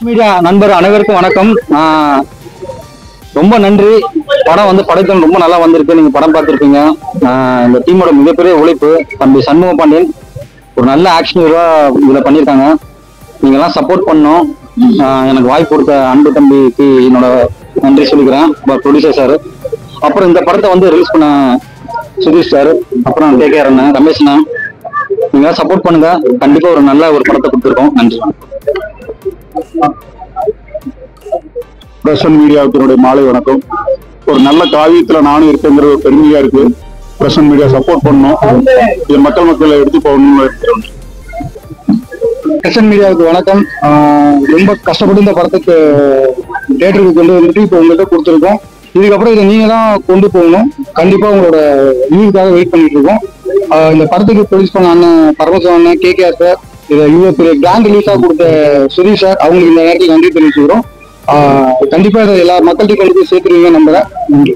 Media நண்பர் அனைவருக்கும் வணக்கம். ரொம்ப நன்றி. படம் வந்து படைத்தல் ரொம்ப நல்லா வந்திருக்கு. நீங்க படம் பார்த்துருப்பீங்க. இந்த டீமோட மிகப்பெரிய உழைப்பு. தம்பி சண்முக பாண்டியன் ஒரு நல்ல ஆக்ஷன் ஹீரோவா இதுல பண்ணியிருக்காங்க. நீங்க எல்லாம் சப்போர்ட் பண்ணோம். எனக்கு வாய்ப்பு கொடுத்த அன்பு தம்பிக்கு என்னோட நன்றி சொல்லிக்கிறேன். ப்ரொடியூசர் சார், அப்புறம் இந்த படத்தை வந்து ரிலீஸ் பண்ண சுதீஷ் சார், அப்புறம் கேகே அண்ணன், ரமேஷ் அண்ணா, நீங்க சப்போர்ட் பண்ணுங்க. கண்டிப்பா ஒரு நல்ல ஒரு படத்தை கொடுத்துருக்கோம். நன்றி. பிரசன் மீடியாவுக்கு மாலை வணக்கம். ஒரு நல்ல காவியத்துல நானும் இருக்கேங்கிற ஒரு பெருமையா இருக்கு. பிரசன் மீடியா சப்போர்ட் பண்ணணும், இது மக்களை எடுத்து போகணும்னு இருக்கிறோம். பிரசன் மீடியாவுக்கு வணக்கம். ரொம்ப கஷ்டப்பட்டு இந்த படத்துக்கு தியேட்டருக்கு கொண்டு வந்துட்டு இப்போ உங்கள்கிட்ட கொடுத்துருக்கோம். இதுக்கப்புறம் இதை நீங்க தான் கொண்டு போகணும். கண்டிப்பா உங்களோட வியூக்காக வெயிட் பண்ணிட்டு இருக்கோம். இந்த படத்துக்கு ப்ரொடியூஸ் பண்ண அண்ணன் பரமசிவம் அண்ணன், கேகே சார், இதை இவ்வளவு பெரிய கிராண்ட் ரிலீஸா கொடுத்த சுதீஷ் சார், அவங்களுக்கு இந்த நேரத்தில் நன்றி தெரிவிச்சுக்கிறோம். கண்டிப்பா இதை எல்லா மக்கள்கிட்டையும் கொண்டு போய் சேர்த்துருவீங்க நம்புறேன். நன்றி.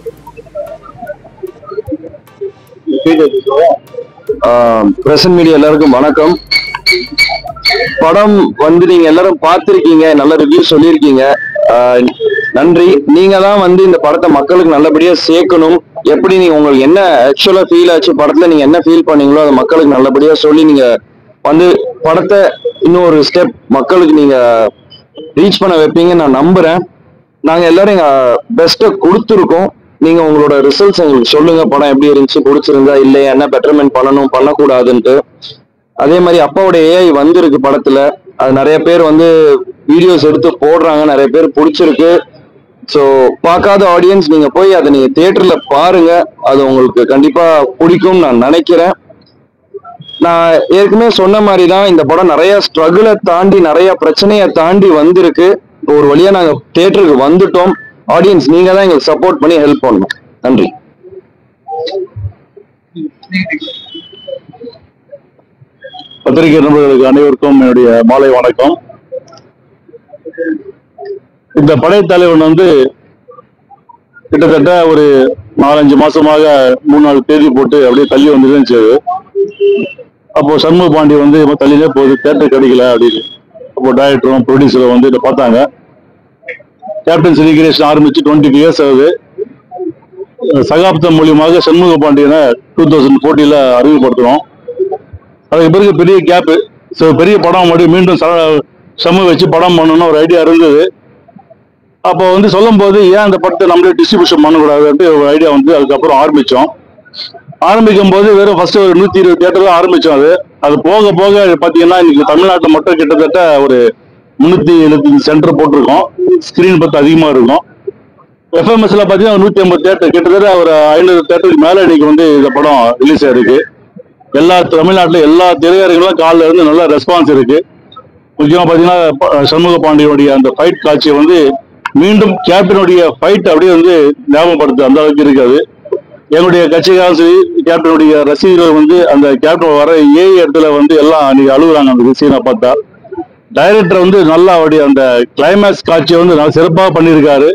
பிரசன் மீடியா எல்லாருக்கும் வணக்கம். படம் வந்து நீங்க எல்லாரும் பார்த்திருக்கீங்க, நல்ல ரிவ்யூ சொல்லியிருக்கீங்க. நன்றி. நீங்க தான் வந்து இந்த படத்தை மக்களுக்கு நல்லபடியா சேர்க்கணும். எப்படி நீங்க உங்களுக்கு என்ன ஆக்சுவலா ஃபீல் ஆச்சு படத்துல, நீங்க என்ன ஃபீல் பண்ணீங்களோ அதை மக்களுக்கு நல்லபடியா சொல்லி நீங்க வந்து படத்தை இன்னும் ஒரு ஸ்டெப் மக்களுக்கு நீங்க ரீச் பண்ண வைப்பீங்க நான் நம்புறேன். நாங்க எல்லாரும் எங்க பெஸ்ட்டை கொடுத்துருக்கோம். நீங்க உங்களோட ரிசல்ட்ஸ் எங்களுக்கு சொல்லுங்க. படம் எப்படி இருந்துச்சு, பிடிச்சிருந்தா இல்லையா, என்ன பெட்டர்மெண்ட் பண்ணணும் பண்ணக்கூடாதுன்ட்டு. அதே மாதிரி அப்பாவோட ஏஐ வந்திருக்கு படத்துல. அது நிறைய பேர் வந்து வீடியோஸ் எடுத்து போடுறாங்க, நிறைய பேர் பிடிச்சிருக்கு. ஸோ பார்க்காத ஆடியன்ஸ் நீங்க போய் அதை நீங்க தியேட்டர்ல பாருங்க. அது உங்களுக்கு கண்டிப்பா பிடிக்கும் நான் நினைக்கிறேன். நான் ஏற்கனவே சொன்ன மாதிரி தான் இந்த படம் நிறைய ஸ்ட்ரகிளை தாண்டி நிறைய பிரச்சனையை தாண்டி வந்திருக்கு. ஒரு வழியா நாங்க தியேட்டருக்கு வந்துட்டோம். ஆடியன்ஸ் நீங்க தான் எங்களுக்கு சப்போர்ட் பண்ணி ஹெல்ப் பண்ணணும். நன்றி. பத்திரிகை நண்பர்களுக்கு அனைவருக்கும் என்னுடைய மாலை வணக்கம். இந்த படைத்தலைவன் வந்து கிட்டத்தட்ட ஒரு 4-5 மாசமாக 3-4 தேதி போட்டு அப்படியே தள்ளி வந்துருந்துச்சு. அப்போ சண்முக பாண்டி வந்து தள்ளிலே போகுது, தேட்டர் கிடைக்கல அப்படின்னு. அப்போ டைரக்டரும் ப்ரொடியூசரும் வந்து இதை பார்த்தாங்க. கேப்டன் சினிகிரேஷன் ஆரம்பிச்சு 20 years ஆகுது. சகாப்தம் மூலியமாக சண்முக பாண்டியனை 2014 அறிமுகப்படுத்துறோம். அதுக்கு பிறகு பெரிய கேப்பு. ஸோ பெரிய படம் மறுபடியும் மீண்டும் சமூக வச்சு படம் பண்ணணும்னு ஒரு ஐடியா இருந்தது. அப்போ வந்து சொல்லும் போது ஏன் அந்த படத்தை நம்மளே டிஸ்ட்ரிபியூஷன் பண்ணக்கூடாதுன்ட்டு ஒரு ஐடியா வந்து அதுக்கப்புறம் ஆரம்பிக்கும் போது வெறும் ஃபர்ஸ்ட் ஒரு 120 தியேட்டர் தான் ஆரம்பிச்சோம். அது போக போக பார்த்தீங்கன்னா இன்னைக்கு தமிழ்நாட்டில் மட்டும் கிட்டத்தட்ட ஒரு 375 சென்டர் போட்டிருக்கோம். ஸ்கிரீன் பார்த்து அதிகமாக இருக்கும். எஃப்எம்எஸ்ல பார்த்தீங்கன்னா 150 தியேட்டர், கிட்டத்தட்ட ஒரு 500 தியேட்டருக்கு மேலே இன்னைக்கு வந்து இந்த படம் ரிலீஸ் ஆயிருக்கு. தமிழ்நாட்டில் எல்லா திரையரங்களும் காலில் இருந்து நல்ல ரெஸ்பான்ஸ் இருக்கு. முக்கியமாக பார்த்தீங்கன்னா சண்முக பாண்டியனுடைய அந்த ஃபைட் காட்சியை வந்து மீண்டும் கேப்டனுடைய ஃபைட் அப்படியே வந்து ஞாபகப்படுத்து அந்த அளவுக்கு இருக்காது. எங்களுடைய கட்சிக்காரும் சரி, கேப்டனுடைய ரசிகர்கள் வந்து அந்த கேப்டன் வர இடத்துல வந்து எல்லாம் அன்னைக்கு அழுகுறாங்க அந்த சீனை பார்த்தா. டைரக்டர் வந்து நல்லா அவருடைய அந்த கிளைமேக்ஸ் காட்சியை வந்து நல்லா சிறப்பாக பண்ணியிருக்காரு.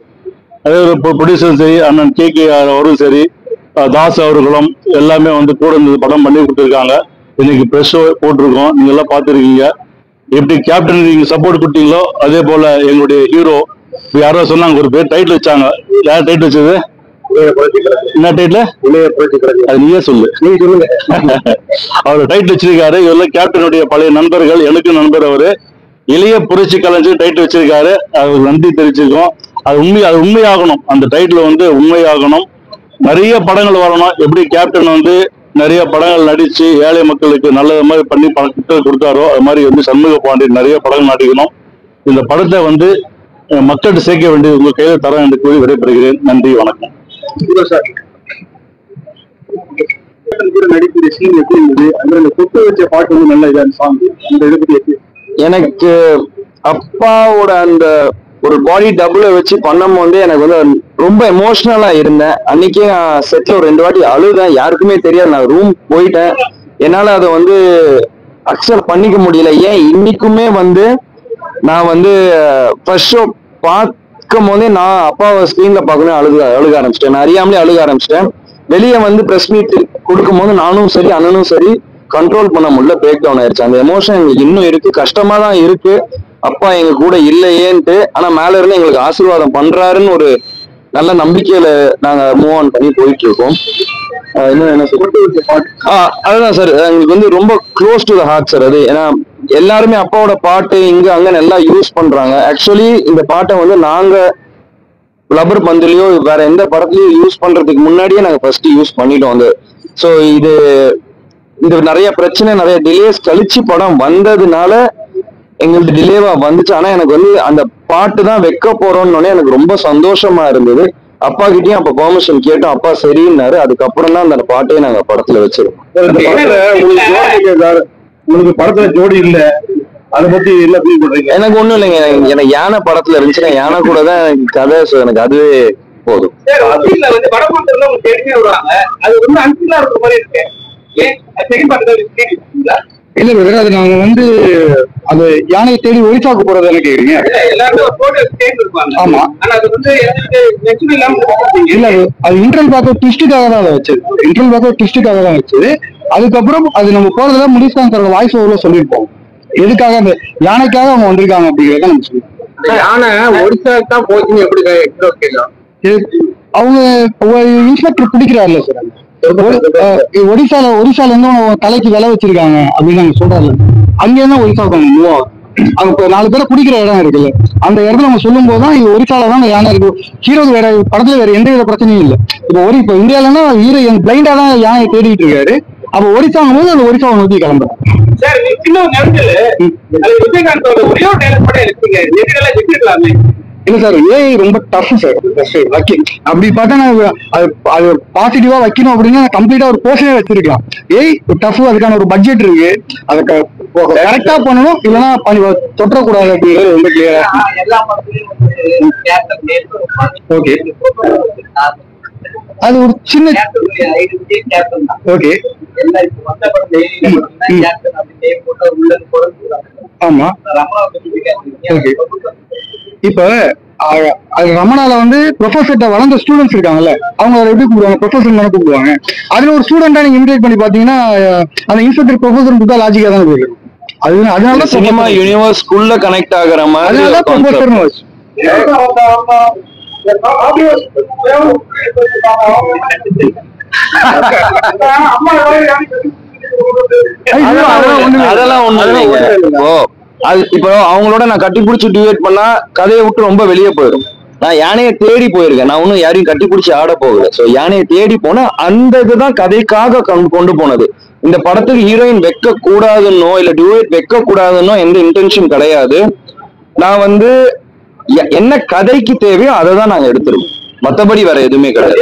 அதே ஒரு ப்ரொடியூசரும் சரி, அண்ணன் கேகே அவரும் சரி, தாஸ் அவர்களும் எல்லாமே வந்து கூட இந்த படம் பண்ணி கொடுத்துருக்காங்க. இன்னைக்கு ப்ரெஸ் ஷோ போட்டிருக்கோம், நீங்க எல்லாம் பார்த்துருக்கீங்க. எப்படி கேப்டன் நீங்க சப்போர்ட் கொடுத்தீங்களோ அதே போல எங்களுடைய ஹீரோ யாரோ சொன்னாங்க, ஒரு பேர் டைட்டில் வச்சாங்க. யார் டைட்டில் வச்சது? என்ன டைட்டில்? அது நீயே சொல்லு. நீங்க சொல்லுங்க. அவர் டைட்டில் வச்சிருக்காரு. இவரெல்லாம் கேப்டனுடைய பழைய நண்பர்கள், எனக்கு நண்பர் அவரு. இளைய புரட்சி கலைஞர் டைட்டில் வச்சிருக்காரு. அவருக்கு நன்றி தெரிவிச்சிருக்கோம். அது உண்மையாகணும். அந்த டைட்டில் வந்து உண்மையாகணும். நிறைய படங்கள் வரணும். எப்படி கேப்டன் வந்து நிறைய படங்கள் நடிச்சு ஏழை மக்களுக்கு நல்லது மாதிரி பண்ணி படத்தை கொடுத்தாரோ அது மாதிரி வந்து சண்முக பாண்டியன் நிறைய படங்கள் நடிக்கணும். இந்த படத்தை வந்து மக்கள்கிட்ட சேர்க்க வேண்டியது உங்க கையில தரம் என்று கூறி விடைபெறுகிறேன். நன்றி, வணக்கம். எனக்கு அப்பாவோட அந்த ஒரு பாடி டபுளை வச்சு பண்ணும் போது எனக்கு வந்து ரொம்ப எமோஷனலா இருந்தேன். அன்னைக்கே நான் செட்ல ஒரு 2 வாட்டி அழுதேன். யாருக்குமே தெரியாது. நான் ரூம் போயிட்டேன். என்னால அதை வந்து அக்செப்ட் பண்ணிக்க முடியல. ஏன் இன்னைக்குமே வந்து நான் வந்து ஃபர்ஸ்ட் ஷோ பார்க்கும் போதே நான் அப்பாவை ஸ்கிரீன்ல பார்க்கணும் அழுக ஆரம்பிச்சிட்டேன். நான் அறியாமலே அழுக ஆரம்பிச்சிட்டேன். வெளியே வந்து ப்ரெஸ் மீட் கொடுக்கும் போது நானும் சரி அண்ணனும் சரி கண்ட்ரோல் பண்ண முடியல, பிரேக் டவுன் ஆயிடுச்சு. அந்த எமோஷன் இன்னும் இருக்கு, கஷ்டமா தான் இருக்கு. அப்பா எங்க கூட இல்லையேன்ட்டு, ஆனா மேல இருந்து எங்களுக்கு ஆசீர்வாதம் பண்றாருன்னு ஒரு நல்ல நம்பிக்கையில நாங்க மூவ் ஆன் பண்ணி போயிட்டு இருக்கோம். இன்னும் என்ன சார்? அதுதான் சார், எங்களுக்கு வந்து ரொம்ப close to the heart sir அது. ஏன்னா எல்லாருமே அப்பாவோட பாட்டு இங்க அங்கன்னு எல்லாம் யூஸ் பண்றாங்க. ஆக்சுவலி இந்த பாட்டை வந்து நாங்க லப்பர் பந்துலயோ வேற எந்த படத்துலயும் யூஸ் பண்றதுக்கு முன்னாடியே நாங்க ஃபர்ஸ்ட் யூஸ் பண்ணிட்டோம் அது. ஸோ இது நிறைய பிரச்சனை, நிறைய டிலேஸ் கழிச்சு படம் வந்ததுனால எங்களுக்கு டிலேவா வந்துச்சு. ஆனா எனக்கு வந்து அந்த பாட்டு தான் வைக்க போறோம்னு எனக்கு ரொம்ப சந்தோஷமா இருந்தது. அப்பா கிட்டயும் அப்ப பெர்மிஷன் கேட்டோம், அப்பா சரின்னாரு. அதுக்கப்புறம் தான் அந்த பாட்டையே நாங்க படத்துல வச்சிருக்கோம். உங்களுக்கு படத்துல ஜோடி இல்ல, அதை பத்தி என்ன ஃபீல் பண்றீங்க? எனக்கு ஒண்ணும் இல்லைங்க, எனக்கு யானை படத்துல இருந்துச்சுன்னா யானை கூட தான் கதை. ஸோ எனக்கு அதுவே போதும். இல்ல பிரதர், அது நாங்க வந்து அந்த யானையை தேடி ஒரிசாக்கு போறது என்ன கேக்குறீங்க? ஆமா, இல்ல அது இன்டர்வல் பார்க்க ட்விஸ்டுக்காக தான் அதை வச்சது. இன்டர்வல் பார்க்க ட்விஸ்டுக்காக தான் வச்சது. அதுக்கப்புறம் அது நம்ம போறதுல முனிஷ்காந்த் சார் வாய்ஸ் ஓவர்ல சொல்லியிருப்போம் எதுக்காக அந்த யானைக்காக அவங்க வந்திருக்காங்க அப்படிங்கிறத நம்ம சொல்லியிருப்போம். யானை ஒரிசாக்கு தான் போச்சுன்னு எப்படி அவங்க இன்ஸ்பெக்டர் பிடிக்கிறாருல்ல சார், ஒடிசால இருந்து தலைக்கு விலை வச்சிருக்காங்க அப்படின்னு நாங்க சொல்றாரு. அங்க இருந்தா ஒரிசாவுக்கு அவங்க மூவ் ஆகும். அங்க 4 பேரை குடிக்கிற இடம் இருக்குல்ல, அந்த இடத்துல நம்ம சொல்லும் போதுதான் இது ஒரிசால தான் யானை இருக்கு. ஹீரோக்கு வேற படத்துல வேற எந்த வித பிரச்சனையும் இல்லை. இப்போ இந்தியாலன்னா ஹீரோ பிளைண்டா தான் யானையை தேடிட்டு இருக்காரு. அப்ப ஒரிசாங்கும் போது அந்த ஒரிசாவை நோக்கி கிளம்புறோம். இல்ல சார், ஏஐ ரொம்ப டஃப் சார். அப்படி பார்த்தா அது பாசிட்டிவா வைக்கணும் அப்படின்னா கம்ப்ளீட்டா ஒரு போர்ஷனே வச்சிருக்கலாம். ஏஐ டஃப், அதுக்கான ஒரு பட்ஜெட் இருக்கு, அதை கரெக்டா பண்ணணும், இல்லைன்னா தொற்றக்கூடாது அப்படிங்கிறது ரொம்ப கிளியரா. ஓகே, அது ஒரு சின்ன ஓகே. ஆமா, ஓகே. இப்ப ரமணால வந்து ப்ரொஃபஸர்கிட்ட வளர்ந்த ஸ்டூடெண்ட்ஸ் இருக்காங்கல்ல, அவங்க அதை எப்படி கூப்பிடுவாங்க? ப்ரொஃபஸர் தானே கூப்பிடுவாங்க. அதுல ஒரு ஸ்டூடெண்டா நீங்க இன்வைட் பண்ணி பாத்தீங்கன்னா அந்த இன்ஸ்பெக்டர் ப்ரொஃபஸர் கூப்பிட்டா லாஜிக்கா தான் போயிருக்கு. அதனால சினிமா யூனிவர்ஸ் குள்ள கனெக்ட் ஆகுற மாதிரி அதனால ப்ரொஃபஸர்னு வச்சு அதெல்லாம் ஒண்ணு இல்லைங்க. இப்போ அவங்களோட நான் கட்டி பிடிச்சி டிவேட் பண்ணா கதையை விட்டு ரொம்ப வெளியே போயிடும். நான் யானையை தேடி போயிருக்கேன், நான் ஒன்னும் யாரையும் கட்டி பிடிச்சி ஆட போகல. சோ யானையை தேடி போனா அந்த இதுதான் கதைக்காக கொண்டு போனது. இந்த படத்துக்கு ஹீரோயின் வைக்க கூடாதுன்னோ இல்ல டிவேட் வைக்க கூடாதுன்னோ எந்த இன்டென்ஷன் கிடையாது. நான் வந்து என்ன கதைக்கு தேவையோ அதை தான் நாங்க எடுத்துருவோம், மத்தபடி வேற எதுவுமே கிடையாது.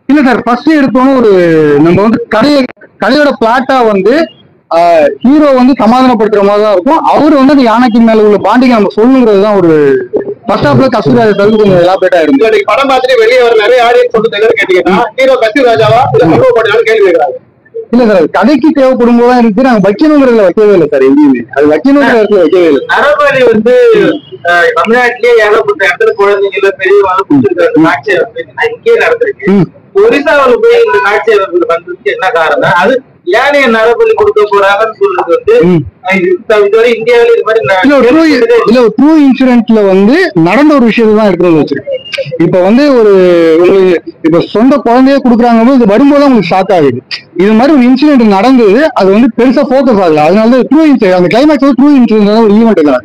இல்ல சார், ஃபர்ஸ்ட் எடுத்தோன்னு ஒரு நம்ம வந்து கதையோட பிளாட்டா வந்து ஹீரோ வந்து சமாதானப்படுத்துற மாதிரி தான் இருக்கும். அவரு வந்து அந்த யானைக்கு மேல உள்ள பாண்டிகை நம்ம சொல்லுங்கிறது தான் ஒரு ஃபர்ஸ்ட் ஹாஃப்ல கஸ்தூராஜா தவிர்த்து கொஞ்சம் எலாபரேட்டா இருக்கு. படம் பார்த்துட்டு வெளியே வர நிறைய ஆடியன்ஸ் வந்து கேட்டீங்கன்னா ஹீரோ கஸ்தூராஜாவா கேள்வி கேட்கறாங்க. இல்ல சார், கதைக்கு தேவைப்படும் போதுதான் இருக்கு, நாங்க வைக்கணுங்கிறதுல வைக்கவே இல்லை சார். எங்கேயுமே அது வைக்கணுங்கிற இடத்துல வைக்கவே இல்லை. நரபலி வந்து தமிழ்நாட்டிலேயே ஏகப்பட்ட இடத்துல குழந்தைங்கள பெரியவாங்க பிடிச்சிருக்காரு காட்சியை இங்கே நடந்திருக்கு. ஒரிசாவில் போய் இந்த காட்சி வந்ததுக்கு என்ன காரணம்? அது யானைய நரபலி கொடுக்க போறாங்கன்னு சொல்றது வந்து இதுவரை இந்தியாவில இது மாதிரி ட்ரூ இன்சிடென்ட்ல வந்து நடந்த ஒரு விஷயத்தை தான் எடுத்துட்டு வச்சிருக்கு. இப்ப வந்து இப்ப சொந்த குழந்தைய கொடுக்குறாங்க, இது வரும்போது உங்களுக்கு ஷாக் ஆகுது. இது மாதிரி ஒரு இன்சிடென்ட் நடந்தது, அது வந்து பெருசா போக்கஸ் ஆகல. அதனால ட்ரூ இன்சிடென்ட் அந்த கிளைமேக்ஸ் ட்ரூ இன்சிடென்ட் ஒரு ஈவெண்ட் இல்லை.